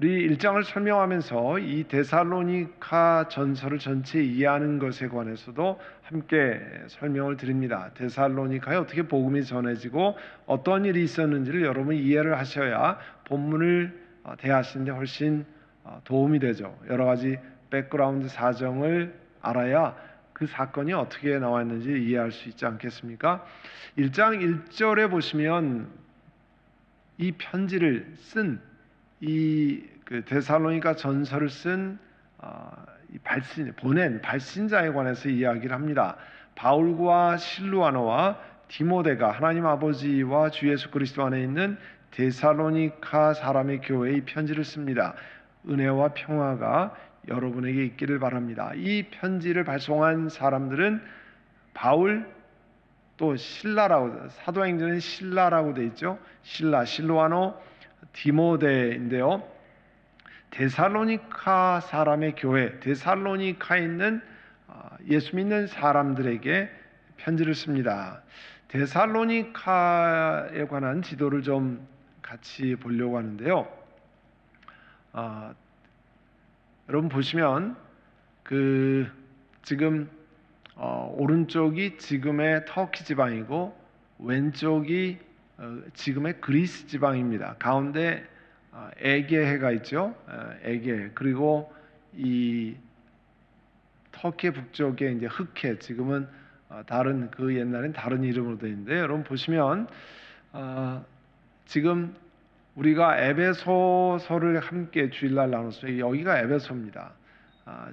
우리 1장을 설명하면서 이 데살로니가 전서를 전체 이해하는 것에 관해서도 함께 설명을 드립니다. 데살로니가에 어떻게 복음이 전해지고 어떤 일이 있었는지를 여러분이 이해를 하셔야 본문을 대하시는 데 훨씬 도움이 되죠. 여러 가지 백그라운드 사정을 알아야 그 사건이 어떻게 나왔는지 이해할 수 있지 않겠습니까? 1장 1절에 보시면 이 편지를 쓴 그 데살로니가 전서를 쓴 보낸 발신자에 관해서 이야기를 합니다. 바울과 실루아노와 디모데가 하나님 아버지와 주 예수 그리스도 안에 있는 데살로니가 사람의 교회에 이 편지를 씁니다. 은혜와 평화가 여러분에게 있기를 바랍니다. 이 편지를 발송한 사람들은 바울 또 신라라고, 사도행전에 신라라고 돼 있죠. 실루아노, 디모데인데요. 데살로니가 사람의 교회, 데살로니카에 있는 예수 믿는 사람들에게 편지를 씁니다. 데살로니카에 관한 지도를 좀 같이 보려고 하는데요. 여러분 보시면 지금 오른쪽이 지금의 터키 지방이고 왼쪽이 지금의 그리스 지방입니다. 가운데 에게해가 있죠. 에게. 그리고 이 터키 북쪽에 이제 흑해, 지금은 다른, 그 옛날엔 다른 이름으로 되어 있는데, 여러분 보시면 지금 우리가 에베소서를 함께 주일날 나눴어요. 여기가 에베소입니다.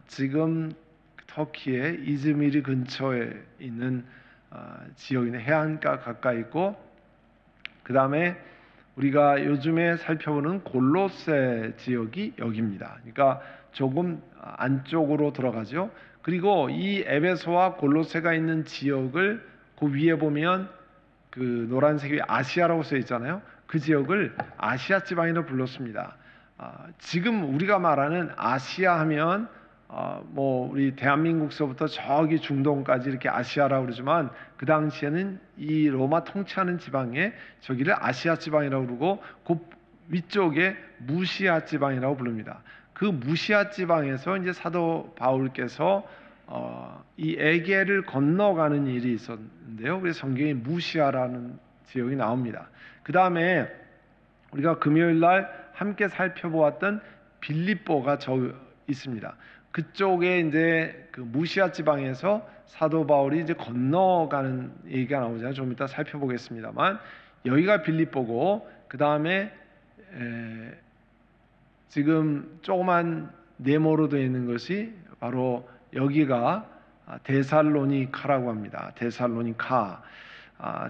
지금 터키의 이즈미르 근처에 있는 지역인데 해안가 가까이 있고, 그 다음에 우리가 요즘에 살펴보는 골로새 지역이 여기입니다. 그러니까 조금 안쪽으로 들어가죠. 그리고 이 에베소와 골로새가 있는 지역을 그 위에 보면 그 노란색이 아시아라고 써 있잖아요. 그 지역을 아시아 지방이라고 불렀습니다. 지금 우리가 말하는 아시아 하면 뭐 우리 대한민국서부터 저기 중동까지 이렇게 아시아라고 그러지만 그 당시에는 이 로마 통치하는 지방에 저기를 아시아 지방이라고 그러고 그 위쪽에 무시아 지방이라고 부릅니다. 그 무시아 지방에서 이제 사도 바울께서 이 에게를 건너가는 일이 있었는데요. 그래서 성경에 무시아라는 지역이 나옵니다. 그 다음에 우리가 금요일 날 함께 살펴보았던 빌립보가 있습니다. 그쪽에 이제 그 무시아 지방에서 사도 바울이 이제 건너가는 얘기가 나오잖아요. 좀 이따 살펴보겠습니다만 여기가 빌립보고, 그 다음에 지금 조그만 네모로 되어 있는 것이 바로 여기가 데살로니카라고 합니다.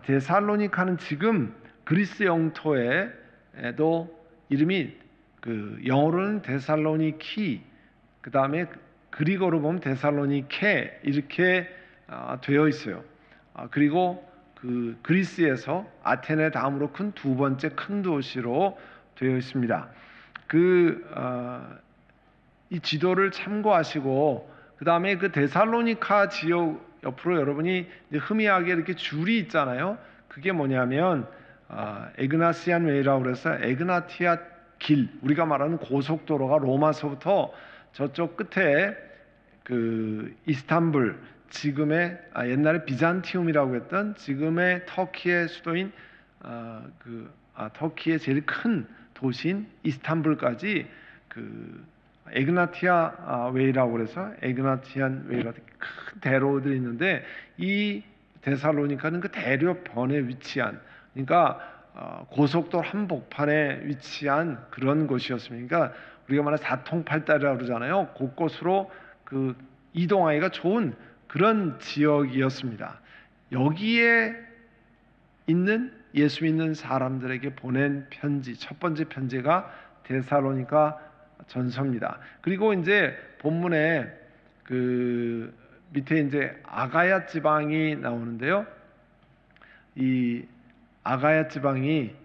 데살로니카는 지금 그리스 영토에도 이름이 그 영어로는 데살로니키, 그 다음에 그리고로 보면 데살로니케 이렇게 되어 있어요. 그리고 그 그리스에서 아테네 다음으로 큰 두 번째 큰 도시로 되어 있습니다. 이 지도를 참고하시고 그 다음에 그 데살로니카 지역 옆으로 여러분이 이제 흐미하게 이렇게 줄이 있잖아요. 그게 뭐냐면 에그나시안 웨이라고 해서 에그나티아 길, 우리가 말하는 고속도로가 로마서부터 저쪽 끝에 그 이스탄불, 지금의 옛날에 비잔티움이라고 했던 지금의 터키의 수도인 터키의 제일 큰 도시인 이스탄불까지 그 에그나티아 웨이라고 해서 에그나티안 웨이라고 큰 대로들이 있는데, 이 데살로니카는 그 대로변에 위치한, 그러니까 고속도로 한복판에 위치한 그런 곳이었습니다. 그러니까 우리가 말하는 사통팔달이라고 그러잖아요. 곳곳으로 그 이동하기가 좋은 그런 지역이었습니다. 여기에 있는 예수 믿는 사람들에게 보낸 편지, 첫 번째 편지가 데살로니가 전서입니다. 그리고 이제 본문에 그 밑에 이제 아가야 지방이 나오는데요. 이 아가야 지방이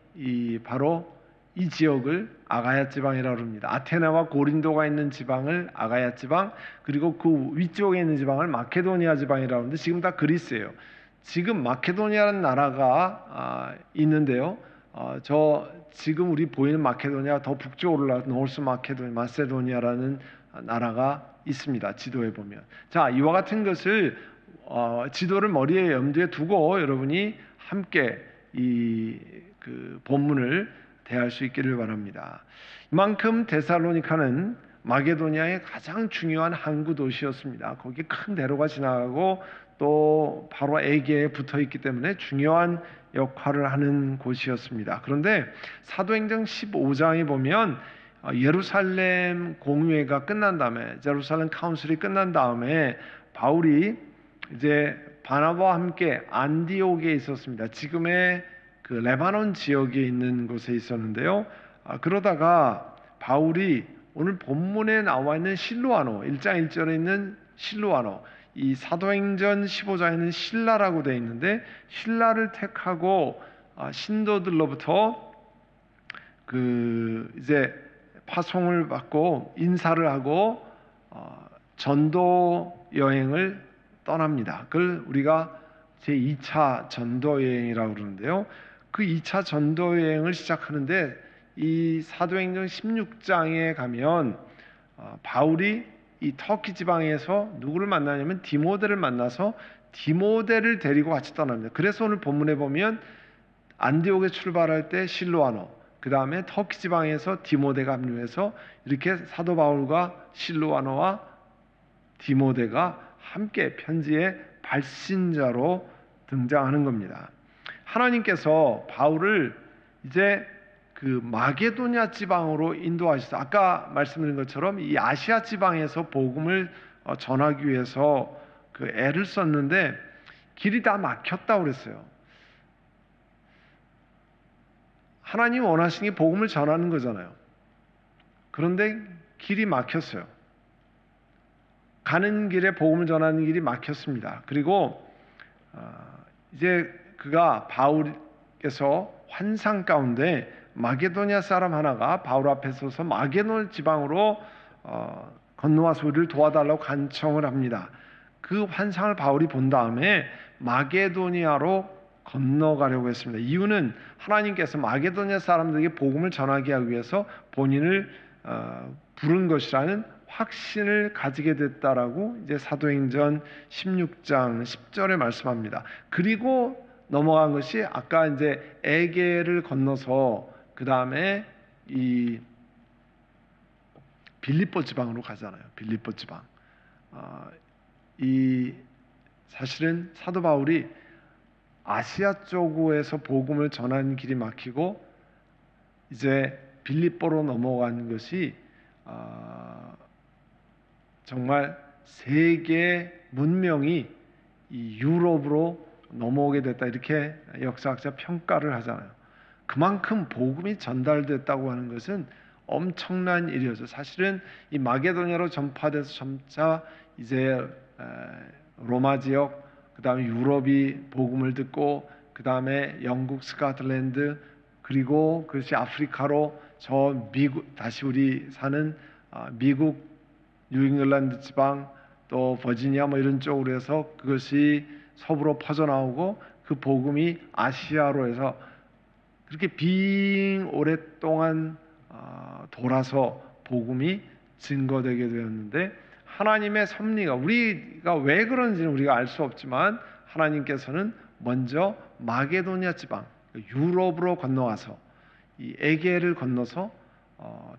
바로 이 지역을 아가야 지방이라고 합니다. 아테네와 고린도가 있는 지방을 아가야 지방, 그리고 그 위쪽에 있는 지방을 마케도니아 지방이라고 하는데 지금 다 그리스예요. 지금 마케도니아라는 나라가 있는데요. 저 지금 우리 보이는 마케도니아 더 북쪽으로 올라 노스 마케도니아, 마세도니아라는 나라가 있습니다. 지도에 보면. 자, 이와 같은 것을 지도를 머리에 염두에 두고 여러분이 함께 이 그 본문을 대할 수 있기를 바랍니다. 이만큼 데살로니카는 마게도니아의 가장 중요한 항구 도시였습니다. 거기 큰 대로가 지나가고 또 바로 에게에 붙어 있기 때문에 중요한 역할을 하는 곳이었습니다. 그런데 사도행전 15장에 보면 예루살렘 공회가 끝난 다음에, 예루살렘 카운슬이 끝난 다음에 바울이 이제 바나바와 함께 안디옥에 있었습니다. 지금의 그 레바논 지역에 있는 곳에 있었는데요. 그러다가 바울이 오늘 본문에 나와 있는 실로아노, 1장 1절에 있는 실로아노, 이 사도행전 15장에는 신라라고 되어 있는데 신라를 택하고 신도들로부터 그 이제 파송을 받고 인사를 하고 전도 여행을 떠납니다. 그걸 우리가 제2차 전도 여행이라고 그러는데요. 그 2차 전도 여행을 시작하는데 이 사도행전 16장에 가면 바울이 이 터키 지방에서 누구를 만나냐면 디모데를 만나서 디모데를 데리고 같이 떠납니다. 그래서 오늘 본문에 보면 안디옥에 출발할 때 실로아노, 그 다음에 터키 지방에서 디모데가 합류해서 이렇게 사도 바울과 실로아노와 디모데가 함께 편지의 발신자로 등장하는 겁니다. 하나님께서 바울을 이제 그 마게도냐 지방으로 인도하셔서 아까 말씀드린 것처럼 이 아시아 지방에서 복음을 전하기 위해서 그 애를 썼는데 길이 다 막혔다고 그랬어요. 하나님 원하시는 게 복음을 전하는 거잖아요. 그런데 길이 막혔어요. 가는 길에 복음을 전하는 길이 막혔습니다. 그리고 이제 그가 바울께서 환상 가운데 마게도냐 사람 하나가 바울 앞에 서서 마게도냐 지방으로 건너와서 우리를 도와달라고 간청을 합니다. 그 환상을 바울이 본 다음에 마게도니아로 건너가려고 했습니다. 이유는 하나님께서 마게도냐 사람들에게 복음을 전하게 하기 위해서 본인을 부른 것이라는 확신을 가지게 됐다라고 이제 사도행전 16장 10절에 말씀합니다. 그리고 넘어간 것이 아까 이제 에게를 건너서 그 다음에 이 빌립보 지방으로 가잖아요. 빌립보 지방. 이 사실은 사도 바울이 아시아 쪽에서 복음을 전하는 길이 막히고 이제 빌립보로 넘어간 것이 정말 세계 문명이 이 유럽으로 넘어오게 됐다 이렇게 역사학자 평가를 하잖아요. 그만큼 복음이 전달됐다고 하는 것은 엄청난 일이었죠. 사실은 이 마게도냐로 전파돼서 점차 이제 로마 지역, 그 다음에 유럽이 복음을 듣고 그 다음에 영국, 스코틀랜드, 그리고 그것이 아프리카로 저 미국, 다시 우리 사는 미국, 뉴잉글랜드 지방, 또 버지니아 뭐 이런 쪽으로 해서 그것이 서부로 퍼져나오고 그 복음이 아시아로 해서 그렇게 빙 오랫동안 돌아서 복음이 증거되게 되었는데 하나님의 섭리가 우리가 왜 그런지는 우리가 알 수 없지만 하나님께서는 먼저 마게도냐 지방 유럽으로 건너와서 이 에게를 건너서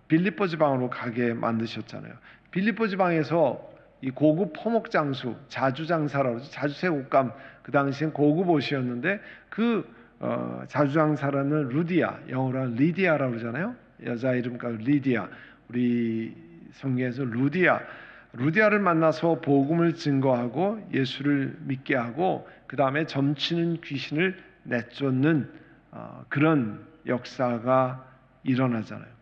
빌립보 지방으로 가게 만드셨잖아요. 빌립보 지방에서 이 고급 포목 장수, 자주 장사라고 그러죠. 자주색 옷감 그 당시엔 고급 옷이었는데 그 자주 장사라는 루디아, 영어로 리디아라고 그러잖아요. 여자 이름가 리디아. 우리 성경에서 루디아를 만나서 복음을 증거하고 예수를 믿게 하고 그 다음에 점치는 귀신을 내쫓는 그런 역사가 일어나잖아요.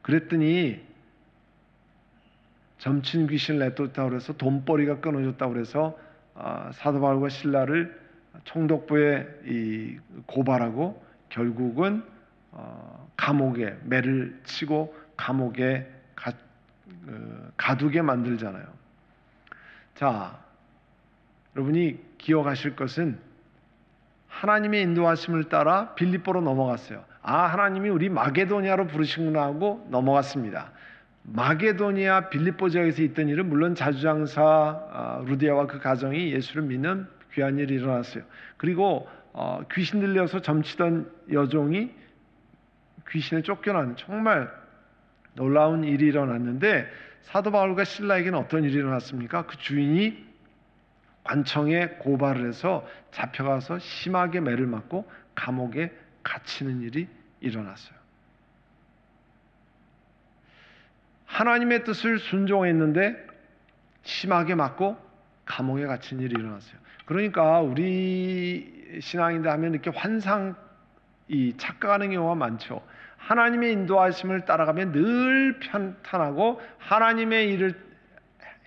그랬더니 점친 귀신을 내쫓다고 그래서 돈벌이가 끊어졌다고 그래서 사도 바울과 실라를 총독부에 고발하고 결국은 감옥에 매를 치고 감옥에 가두게 만들잖아요. 자, 여러분이 기억하실 것은 하나님의 인도하심을 따라 빌립보로 넘어갔어요. 하나님이 우리 마게도니아로 부르시구나 하고 넘어갔습니다. 마게도니아 빌립보 지역에서 있던 일은 물론 자주장사 루디아와 그 가정이 예수를 믿는 귀한 일이 일어났어요. 그리고 귀신 들려서 점치던 여종이 귀신에 쫓겨나는 정말 놀라운 일이 일어났는데, 사도 바울과 실라에게는 어떤 일이 일어났습니까? 그 주인이 관청에 고발을 해서 잡혀가서 심하게 매를 맞고 감옥에 갇히는 일이 일어났어요. 하나님의 뜻을 순종했는데 심하게 맞고 감옥에 갇힌 일이 일어났어요. 그러니까 우리 신앙인들 하면 이렇게 착각하는 경우가 많죠. 하나님의 인도하심을 따라가면 늘 편안하고 하나님의 일을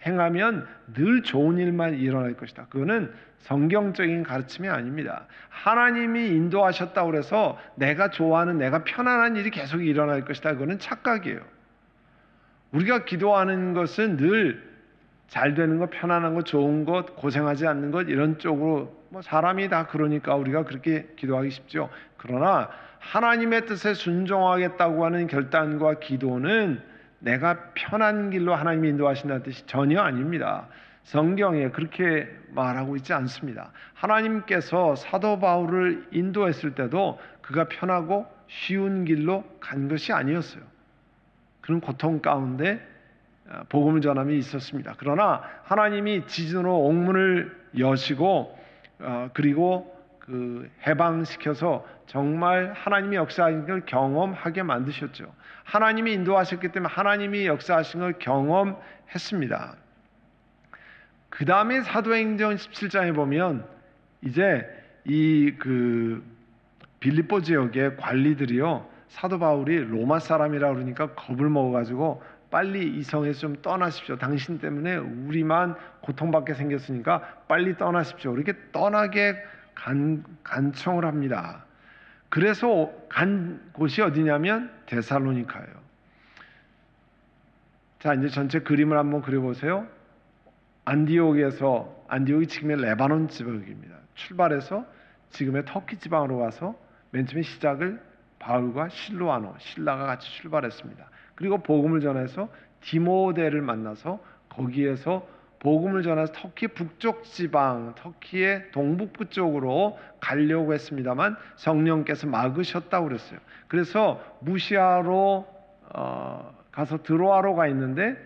행하면 늘 좋은 일만 일어날 것이다. 그거는 성경적인 가르침이 아닙니다. 하나님이 인도하셨다고 해서 내가 좋아하는, 내가 편안한 일이 계속 일어날 것이다. 그거는 착각이에요. 우리가 기도하는 것은 늘 잘 되는 것, 편안한 것, 좋은 것, 고생하지 않는 것, 이런 쪽으로 사람이 다 그러니까 우리가 그렇게 기도하기 쉽죠. 그러나 하나님의 뜻에 순종하겠다고 하는 결단과 기도는 내가 편한 길로 하나님이 인도하신다는 뜻이 전혀 아닙니다. 성경에 그렇게 말하고 있지 않습니다. 하나님께서 사도 바울을 인도했을 때도 그가 편하고 쉬운 길로 간 것이 아니었어요. 그런 고통 가운데 복음을 전함이 있었습니다. 그러나 하나님이 지진으로 옥문을 여시고 그리고 해방시켜서 정말 하나님이 역사하신 걸 경험하게 만드셨죠. 하나님이 인도하셨기 때문에 하나님이 역사하신 걸 경험했습니다. 그 다음에 사도행전 17장에 보면 이제 빌립보 지역의 관리들이요, 사도 바울이 로마 사람이라 그러니까 겁을 먹어가지고 빨리 이 성에서 좀 떠나십시오. 당신 때문에 우리만 고통받게 생겼으니까 빨리 떠나십시오. 이렇게 떠나게 간청을 합니다. 그래서 간 곳이 어디냐면 데살로니카예요. 자, 이제 전체 그림을 한번 그려보세요. 안디옥이 지금의 레바논 지역입니다. 출발해서 지금의 터키 지방으로 가서 맨 처음에 시작을 바울과 신라가 같이 출발했습니다. 그리고 복음을 전해서 디모데를 만나서 거기에서 복음을 전해서 터키 북쪽 지방, 터키의 동북부 쪽으로 가려고 했습니다만 성령께서 막으셨다고 그랬어요. 그래서 무시아로 가서 드로아로 가 있는데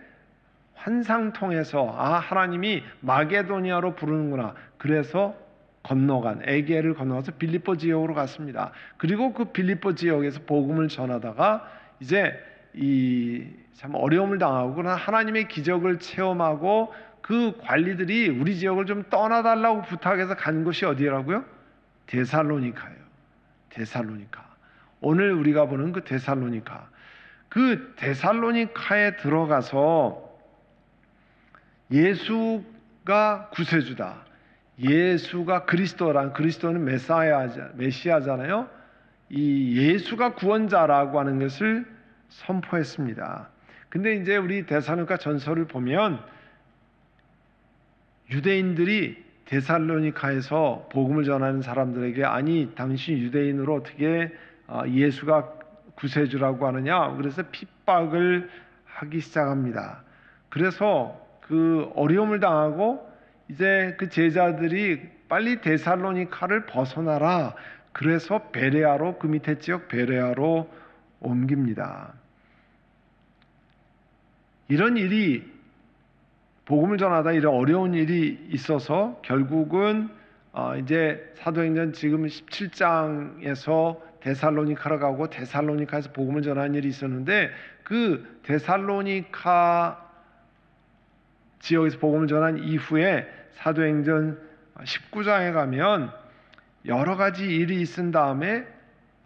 환상 통해서 하나님이 마게도니아로 부르는구나. 그래서 에게를 건너가서 빌립보 지역으로 갔습니다. 그리고 그 빌립보 지역에서 복음을 전하다가 이제 참 어려움을 당하고, 그러나 하나님의 기적을 체험하고 그 관리들이 우리 지역을 좀 떠나달라고 부탁해서 간 곳이 어디라고요? 데살로니카예요. 데살로니카. 오늘 우리가 보는 그 데살로니카. 그 데살로니카에 들어가서 예수가 구세주다, 예수가 그리스도는 메시아잖아요. 이 예수가 구원자라고 하는 것을 선포했습니다. 근데 이제 우리 데살로니가 전설을 보면 유대인들이 데살로니카에서 복음을 전하는 사람들에게 아니 당신 유대인으로 어떻게 예수가 구세주라고 하느냐, 그래서 핍박을 하기 시작합니다. 그래서 그 어려움을 당하고 이제 그 제자들이 빨리 데살로니카를 벗어나라, 그래서 베레아로, 그 밑에 지역 베레아로 옮깁니다. 이런 일이, 복음을 전하다 이런 어려운 일이 있어서 결국은 이제 사도행전 지금 17장에서 데살로니카로 가고 데살로니카에서 복음을 전하는 일이 있었는데, 그 데살로니카 지역에서 복음을 전한 이후에 사도행전 19장에 가면 여러 가지 일이 있은 다음에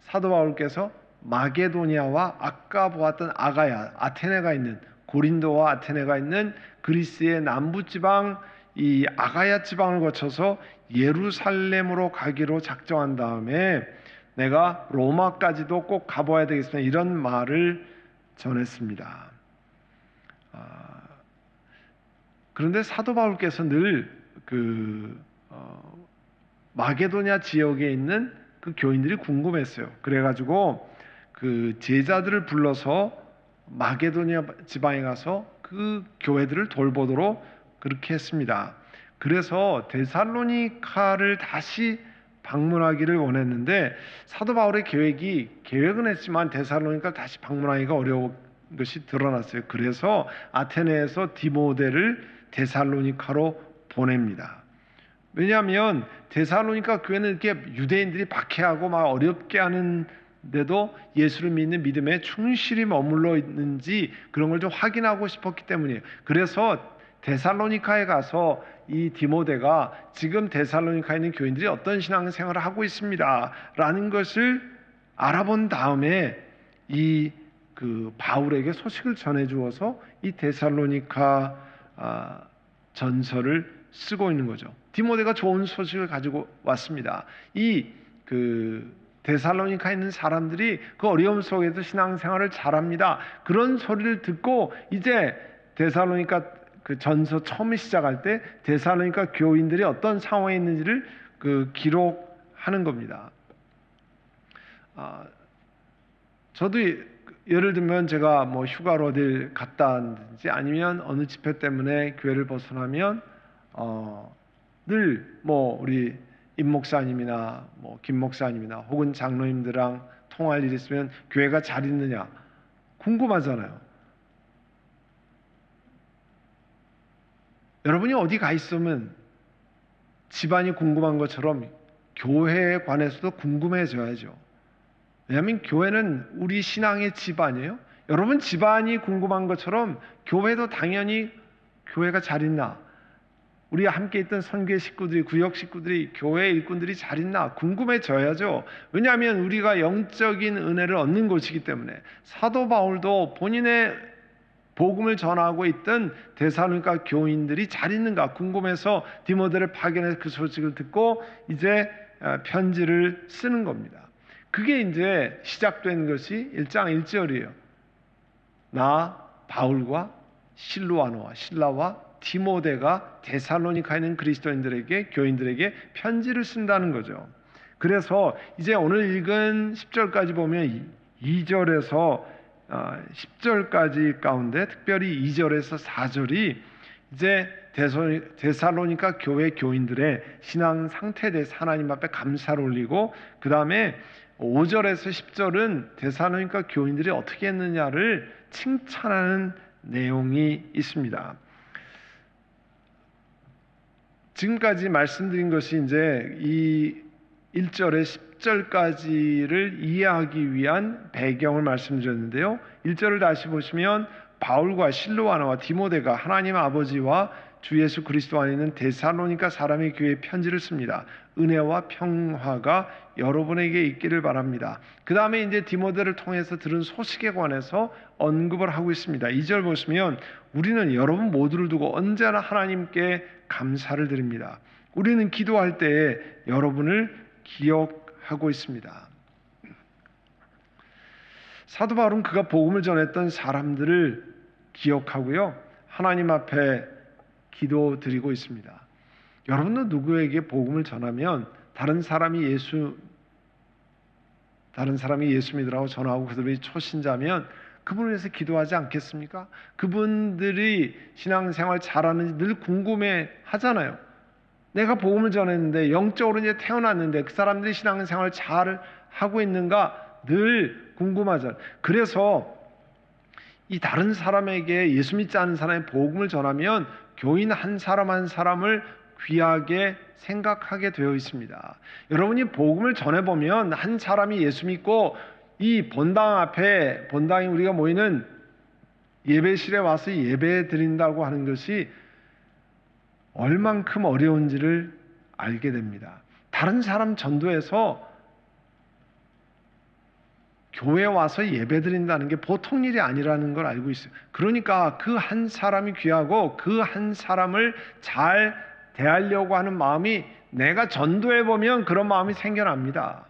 사도 바울께서 마게도니아와 아까 보았던 아테네가 있는, 고린도와 아테네가 있는 그리스의 남부지방 이 아가야 지방을 거쳐서 예루살렘으로 가기로 작정한 다음에 내가 로마까지도 꼭 가봐야 되겠습니다, 이런 말을 전했습니다. 그런데 사도 바울께서 늘 마게도냐 지역에 있는 그 교인들이 궁금했어요. 그래가지고 그 제자들을 불러서 마게도냐 지방에 가서 그 교회들을 돌보도록 그렇게 했습니다. 그래서 데살로니카를 다시 방문하기를 원했는데 사도 바울의 계획은 했지만 데살로니카를 다시 방문하기가 어려운 것이 드러났어요. 그래서 아테네에서 디모데를 데살로니카로 보냅니다. 왜냐하면 데살로니카 교회는 이렇게 유대인들이 박해하고 막 어렵게 하는데도 예수를 믿는 믿음에 충실히 머물러 있는지 그런 걸 좀 확인하고 싶었기 때문이에요. 그래서 데살로니카에 가서 이 디모데가 지금 데살로니카에 있는 교인들이 어떤 신앙생활을 하고 있습니다 라는 것을 알아본 다음에 이 그 바울에게 소식을 전해 주어서 이 데살로니카 전서를 쓰고 있는 거죠. 디모데가 좋은 소식을 가지고 왔습니다. 이 그 데살로니카에 있는 사람들이 그 어려움 속에서 신앙생활을 잘합니다. 그런 소리를 듣고 이제 데살로니카 그 전서 처음 시작할 때 데살로니카 교인들이 어떤 상황에 있는지를 그 기록하는 겁니다. 저도 예를 들면 제가 뭐 휴가로 어딜 갔다 왔든지 아니면 어느 집회 때문에 교회를 벗어나면 늘 뭐 우리 임 목사님이나 뭐 김 목사님이나 혹은 장로님들랑 통할 일이 있으면 교회가 잘 있느냐 궁금하잖아요. 여러분이 어디 가 있으면 집안이 궁금한 것처럼 교회에 관해서도 궁금해져야죠. 왜냐하면 교회는 우리 신앙의 집 아니에요? 여러분 집안이 궁금한 것처럼 교회도 당연히 교회가 잘 있나? 우리 함께 있던 선교회 식구들이, 구역 식구들이, 교회 일꾼들이 잘 있나 궁금해져야죠. 왜냐하면 우리가 영적인 은혜를 얻는 곳이기 때문에. 사도 바울도 본인의 복음을 전하고 있던 데살로니가 교인들이 잘 있는가 궁금해서 디모데를 파견해서 그 소식을 듣고 이제 편지를 쓰는 겁니다. 그게 이제 시작된 것이 1장 1절이에요. 나 바울과 실라와 디모데가 데살로니카에 있는 그리스도인들에게, 교인들에게 편지를 쓴다는 거죠. 그래서 이제 오늘 읽은 10절까지 보면 2절에서 10절까지 가운데 특별히 2절에서 4절이 이제 데살로니카 교회 교인들의 신앙 상태에 대해서 하나님 앞에 감사를 올리고, 그 다음에 5절에서 10절은 데살로니카 교인들이 어떻게 했느냐를 칭찬하는 내용이 있습니다. 지금까지 말씀드린 것이 이제 이 1절에 10절까지를 이해하기 위한 배경을 말씀드렸는데요. 1절을 다시 보시면 바울과 실로아나와 디모데가 하나님 아버지와 주 예수 그리스도 안에 있는 데살로니가 사람의 교회에 편지를 씁니다. 은혜와 평화가 여러분에게 있기를 바랍니다. 그 다음에 이제 디모데를 통해서 들은 소식에 관해서 언급을 하고 있습니다. 2절 보시면 우리는 여러분 모두를 두고 언제나 하나님께 감사를 드립니다. 우리는 기도할 때에 여러분을 기억하고 있습니다. 사도 바울은 그가 복음을 전했던 사람들을 기억하고요, 하나님 앞에 기도드리고 있습니다. 여러분도 누구에게 복음을 전하면 다른 사람이 예수 믿으라고 전하고 그들이 초신자면 그분을 위해서 기도하지 않겠습니까? 그분들이 신앙생활 잘하는지 늘 궁금해 하잖아요. 내가 복음을 전했는데, 영적으로 이제 태어났는데 그 사람들이 신앙생활 잘 하고 있는가 늘 궁금하잖아요. 그래서 이 다른 사람에게, 예수 믿지 않은 사람의 복음을 전하면 교인 한 사람 한 사람을 귀하게 생각하게 되어 있습니다. 여러분이 복음을 전해보면 한 사람이 예수 믿고 이 본당 앞에, 본당이 우리가 모이는 예배실에 와서 예배 드린다고 하는 것이 얼만큼 어려운지를 알게 됩니다. 다른 사람 전도해서 교회에 와서 예배 드린다는 게 보통 일이 아니라는 걸 알고 있어요. 그러니까 그 한 사람이 귀하고 그 한 사람을 잘 대하려고 하는 마음이, 내가 전도해 보면 그런 마음이 생겨납니다.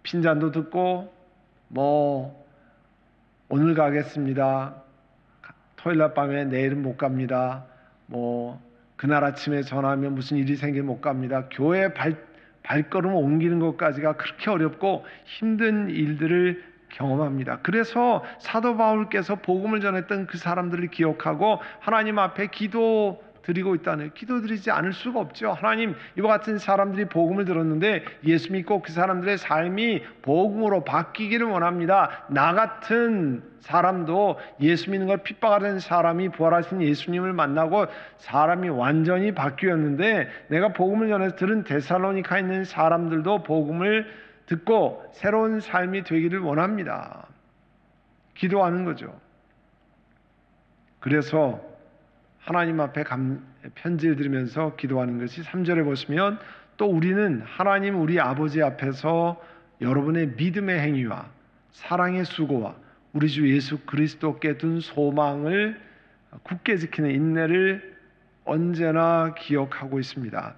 핀잔도 듣고 뭐 오늘 가겠습니다, 토요일 날 밤에 내일은 못 갑니다, 뭐 그날 아침에 전화하면 무슨 일이 생기면 못 갑니다. 교회 발걸음 옮기는 것까지가 그렇게 어렵고 힘든 일들을 경험합니다. 그래서 사도 바울께서 복음을 전했던 그 사람들을 기억하고 하나님 앞에 기도 드리고 있다는, 기도 드리지 않을 수가 없죠. 하나님, 이와 같은 사람들이 복음을 들었는데 예수 믿고 그 사람들의 삶이 복음으로 바뀌기를 원합니다. 나 같은 사람도 예수 믿는 걸 핍박하는 사람이 부활하신 예수님을 만나고 사람이 완전히 바뀌었는데, 내가 복음을 전해서 들은 데살로니카에 있는 사람들도 복음을 듣고 새로운 삶이 되기를 원합니다. 기도하는 거죠. 그래서 하나님 앞에 편지를 드리면서 기도하는 것이 3절에 보시면, 또 우리는 하나님 우리 아버지 앞에서 여러분의 믿음의 행위와 사랑의 수고와 우리 주 예수 그리스도께 둔 소망을 굳게 지키는 인내를 언제나 기억하고 있습니다.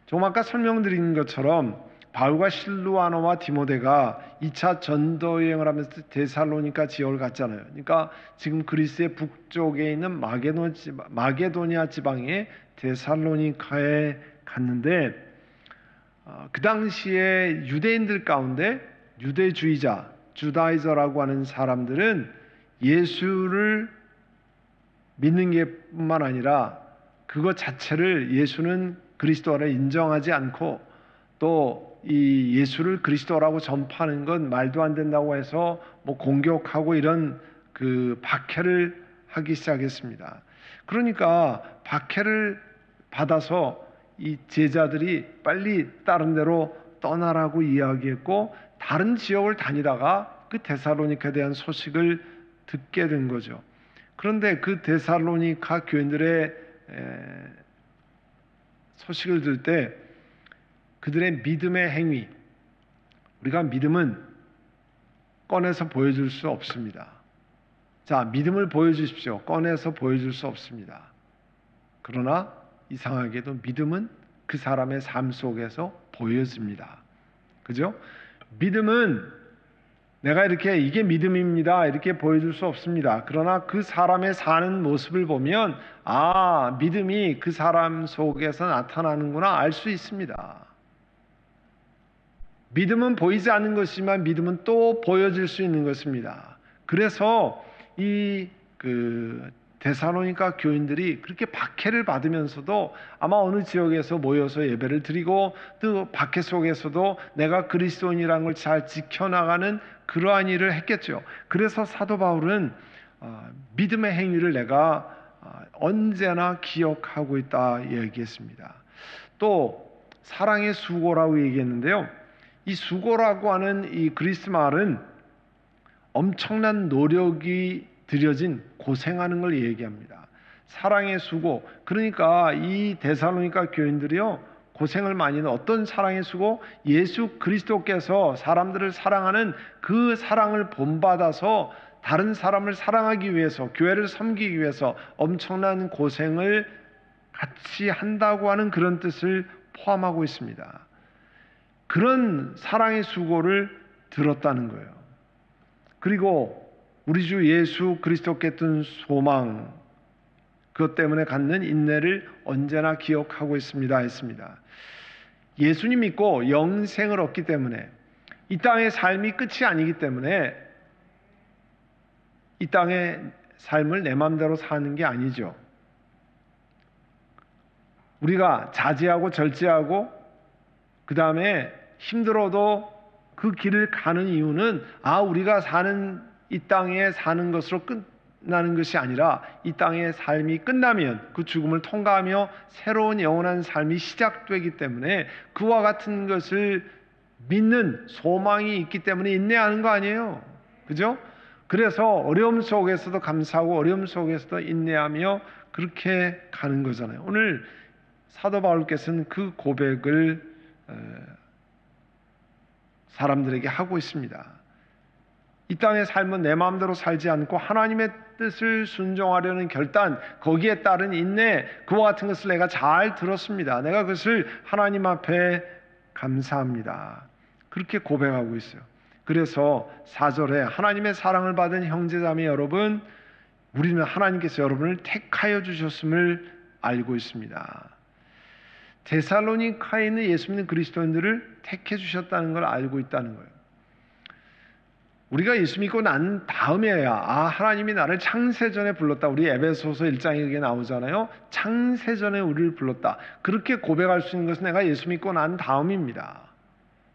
조금 아까 설명드린 것처럼 바울과 실루아노와 디모데가 2차 전도 여행을 하면서 데살로니가 지역을 갔잖아요. 그러니까 지금 그리스의 북쪽에 있는 마게도니아 지방의 데살로니카에 갔는데, 그 당시에 유대인들 가운데 유대주의자, 주다이저라고 하는 사람들은 예수를 믿는 게 뿐만 아니라 그것 자체를, 예수는 그리스도를 인정하지 않고 또 이 예수를 그리스도라고 전파하는 건 말도 안 된다고 해서 뭐 공격하고 이런 그 박해를 하기 시작했습니다. 그러니까 박해를 받아서 이 제자들이 빨리 다른 데로 떠나라고 이야기했고, 다른 지역을 다니다가 그 데살로니카에 대한 소식을 듣게 된 거죠. 그런데 그 데살로니카 교인들의 소식을 들을 때 그들의 믿음의 행위, 우리가 믿음은 꺼내서 보여줄 수 없습니다. 자, 믿음을 보여주십시오. 꺼내서 보여줄 수 없습니다. 그러나 이상하게도 믿음은 그 사람의 삶 속에서 보여집니다. 그죠? 믿음은 내가 이렇게 이게 믿음입니다 이렇게 보여줄 수 없습니다. 그러나 그 사람의 사는 모습을 보면 믿음이 그 사람 속에서 나타나는구나 알 수 있습니다. 믿음은 보이지 않는 것이지만 믿음은 또 보여질 수 있는 것입니다. 그래서 이 데살로니가 교인들이 그렇게 박해를 받으면서도 아마 어느 지역에서 모여서 예배를 드리고 또 박해 속에서도 내가 그리스도인이라는 걸 잘 지켜나가는 그러한 일을 했겠죠. 그래서 사도 바울은 믿음의 행위를 내가 언제나 기억하고 있다 얘기했습니다. 또 사랑의 수고라고 얘기했는데요. 이 수고라고 하는 이 그리스 말은 엄청난 노력이 들여진 고생하는 걸 얘기합니다. 사랑의 수고. 그러니까 이 데살로니가 교인들이요, 고생을 많이 했는 어떤 사랑의 수고? 예수 그리스도께서 사람들을 사랑하는 그 사랑을 본받아서 다른 사람을 사랑하기 위해서, 교회를 섬기기 위해서 엄청난 고생을 같이 한다고 하는 그런 뜻을 포함하고 있습니다. 그런 사랑의 수고를 들었다는 거예요. 그리고 우리 주 예수 그리스도께 둔 소망, 그것 때문에 갖는 인내를 언제나 기억하고 있습니다 했습니다. 예수님 믿고 영생을 얻기 때문에, 이 땅의 삶이 끝이 아니기 때문에 이 땅의 삶을 내 마음대로 사는 게 아니죠. 우리가 자제하고 절제하고 그 다음에 힘들어도 그 길을 가는 이유는 우리가 사는 이 땅에 사는 것으로 끝나는 것이 아니라 이 땅의 삶이 끝나면 그 죽음을 통과하며 새로운 영원한 삶이 시작되기 때문에 그와 같은 것을 믿는 소망이 있기 때문에 인내하는 거 아니에요. 그죠? 그래서 어려움 속에서도 감사하고 어려움 속에서도 인내하며 그렇게 가는 거잖아요. 오늘 사도 바울께서는 그 고백을 사람들에게 하고 있습니다. 이 땅의 삶은 내 마음대로 살지 않고 하나님의 뜻을 순종하려는 결단, 거기에 따른 인내, 그와 같은 것을 내가 잘 들었습니다. 내가 그것을 하나님 앞에 감사합니다. 그렇게 고백하고 있어요. 그래서 4절에 하나님의 사랑을 받은 형제자매 여러분, 우리는 하나님께서 여러분을 택하여 주셨음을 알고 있습니다. 데살로니카에 있는 예수 믿는 그리스도인들을 택해 주셨다는 걸 알고 있다는 거예요. 우리가 예수 믿고 난 다음에야 하나님이 나를 창세전에 불렀다. 우리 에베소서 1장에 그게 나오잖아요. 창세전에 우리를 불렀다. 그렇게 고백할 수 있는 것은 내가 예수 믿고 난 다음입니다.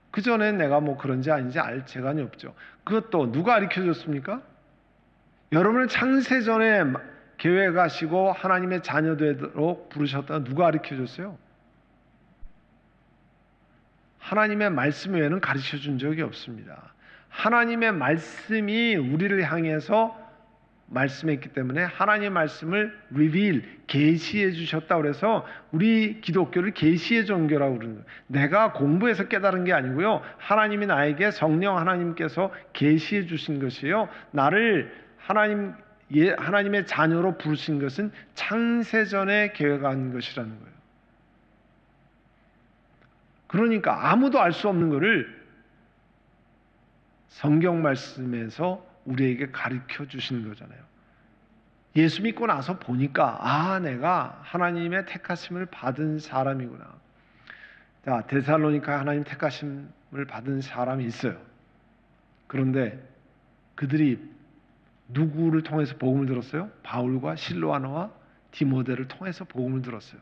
그 전엔 내가 뭐 그런지 아닌지 알 재간이 없죠. 그것도 누가 가르쳐줬습니까? 여러분을 창세전에 계획하시고 하나님의 자녀 되도록 부르셨다는 누가 가르쳐줬어요? 하나님의 말씀 외에는 가르쳐준 적이 없습니다. 하나님의 말씀이 우리를 향해서 말씀했기 때문에 하나님의 말씀을 계시해 주셨다고 그래서 우리 기독교를 계시의 종교라고 그러는 거예요. 내가 공부해서 깨달은 게 아니고요. 하나님이 나에게 성령 하나님께서 계시해 주신 것이에요. 나를 하나님의 자녀로 부르신 것은 창세전에 계획한 것이라는 거예요. 그러니까 아무도 알 수 없는 것을 성경 말씀에서 우리에게 가르쳐 주시는 거잖아요. 예수 믿고 나서 보니까 내가 하나님의 택하심을 받은 사람이구나. 자, 데살로니카 하나님 택하심을 받은 사람이 있어요. 그런데 그들이 누구를 통해서 복음을 들었어요? 바울과 실로아노와 디모데를 통해서 복음을 들었어요.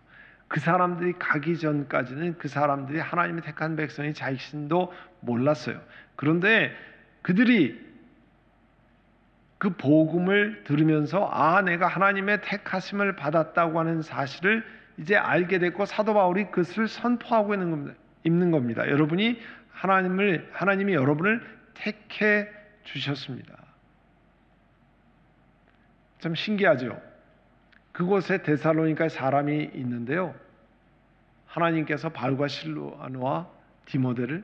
그 사람들이 가기 전까지는 그 사람들이 하나님의 택한 백성이 자신도 몰랐어요. 그런데 그들이 그 복음을 들으면서 내가 하나님의 택하심을 받았다고 하는 사실을 이제 알게 됐고 사도 바울이 그것을 선포하고 있는 겁니다. 하나님이 여러분을 택해 주셨습니다. 참 신기하죠. 그곳에 데살로니카에 사람이 있는데요. 하나님께서 바울과 실로아노와 디모데를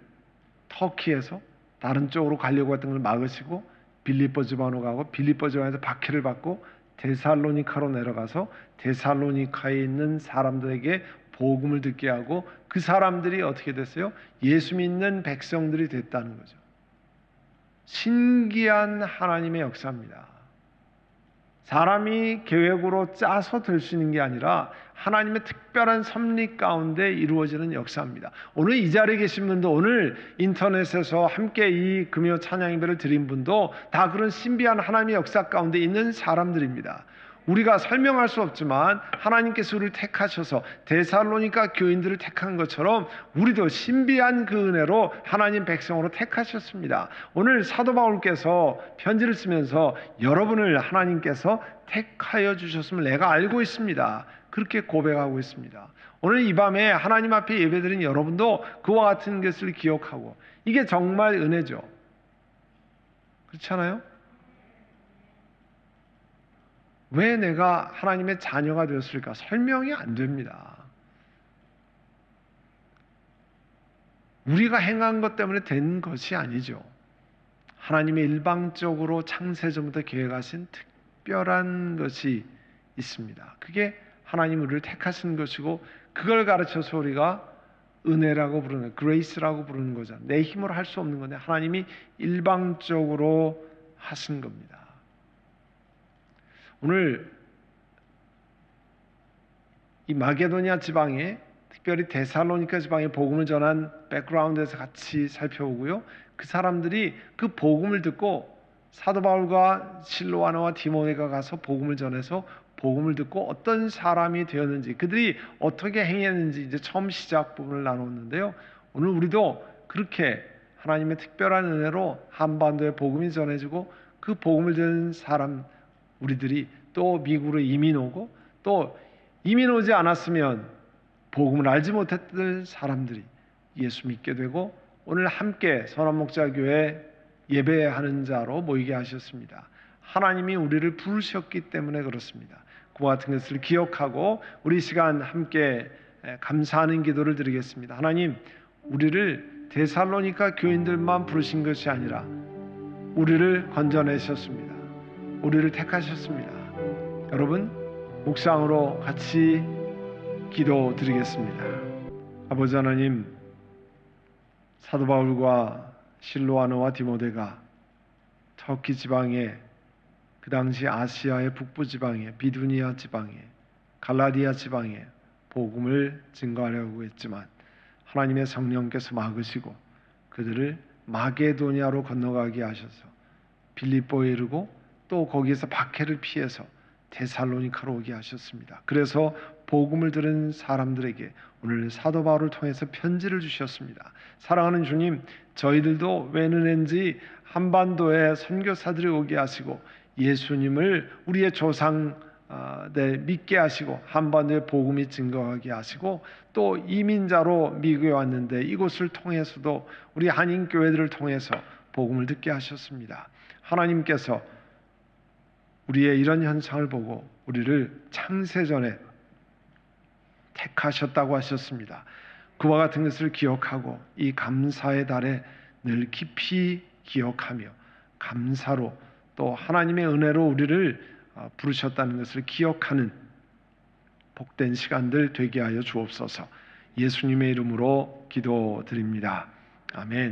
터키에서 다른 쪽으로 가려고 했던 걸 막으시고 빌립보 지방으로 가고 빌립보 지방에서 박해를 받고 데살로니카로 내려가서 데살로니카에 있는 사람들에게 복음을 듣게 하고 그 사람들이 어떻게 됐어요? 예수 믿는 백성들이 됐다는 거죠. 신기한 하나님의 역사입니다. 사람이 계획으로 짜서 될 수 있는 게 아니라 하나님의 특별한 섭리 가운데 이루어지는 역사입니다. 오늘 이 자리에 계신 분도 오늘 인터넷에서 함께 이 금요 찬양 예배를 드린 분도 다 그런 신비한 하나님의 역사 가운데 있는 사람들입니다. 우리가 설명할 수 없지만 하나님께서 우리를 택하셔서 데살로니가 교인들을 택한 것처럼 우리도 신비한 그 은혜로 하나님 백성으로 택하셨습니다. 오늘 사도 바울께서 편지를 쓰면서 여러분을 하나님께서 택하여 주셨음을 내가 알고 있습니다. 그렇게 고백하고 있습니다. 오늘 이 밤에 하나님 앞에 예배드린 여러분도 그와 같은 것을 기억하고 이게 정말 은혜죠. 그렇잖아요? 왜 내가 하나님의 자녀가 되었을까? 설명이 안 됩니다. 우리가 행한 것 때문에 된 것이 아니죠. 하나님의 일방적으로 창세전부터 계획하신 특별한 것이 있습니다. 그게 하나님 우리를 택하신 것이고 그걸 가르쳐서 우리가 은혜라고 부르는, 그레이스라고 부르는 거잖아요. 내 힘으로 할 수 없는 건데 하나님이 일방적으로 하신 겁니다. 오늘 이 마게도니아 지방에 특별히 데살로니카 지방에 복음을 전한 백그라운드에서 같이 살펴보고요. 그 사람들이 그 복음을 듣고 사도 바울과 실로아노와 디모데가 가서 복음을 전해서 복음을 듣고 어떤 사람이 되었는지 그들이 어떻게 행했는지 이제 처음 시작 부분을 나눴는데요. 오늘 우리도 그렇게 하나님의 특별한 은혜로 한반도에 복음이 전해지고 그 복음을 듣는 사람 우리들이 또 미국으로 이민 오고 또 이민 오지 않았으면 복음을 알지 못했던 사람들이 예수 믿게 되고 오늘 함께 선한목자교회 예배하는 자로 모이게 하셨습니다. 하나님이 우리를 부르셨기 때문에 그렇습니다. 그와 같은 것을 기억하고 우리 시간 함께 감사하는 기도를 드리겠습니다. 하나님, 우리를 데살로니가 교인들만 부르신 것이 아니라 우리를 건져내셨습니다. 우리를 택하셨습니다. 여러분, 묵상으로 같이 기도드리겠습니다. 아버지 하나님, 사도 바울과 실로아노와 디모데가 터키 지방에 그 당시 아시아의 북부 지방에 비두니아 지방에 갈라디아 지방에 복음을 증거하려고 했지만 하나님의 성령께서 막으시고 그들을 마게도냐로 건너가게 하셔서 빌립보에 이르고 또 거기에서 박해를 피해서 데살로니카로 오게 하셨습니다. 그래서 복음을 들은 사람들에게 오늘 사도 바울을 통해서 편지를 주셨습니다. 사랑하는 주님, 저희들도 웬 은혜인지 한반도에 선교사들이 오게 하시고 예수님을 우리의 조상 믿게 하시고 한반도에 복음이 증거하게 하시고 또 이민자로 미국에 왔는데 이곳을 통해서도 우리 한인 교회들을 통해서 복음을 듣게 하셨습니다. 하나님께서 우리의 이런 현상을 보고 우리를 창세전에 택하셨다고 하셨습니다. 그와 같은 것을 기억하고 이 감사의 달에 늘 깊이 기억하며 감사로 또 하나님의 은혜로 우리를 부르셨다는 것을 기억하는 복된 시간들 되게 하여 주옵소서. 예수님의 이름으로 기도드립니다. 아멘.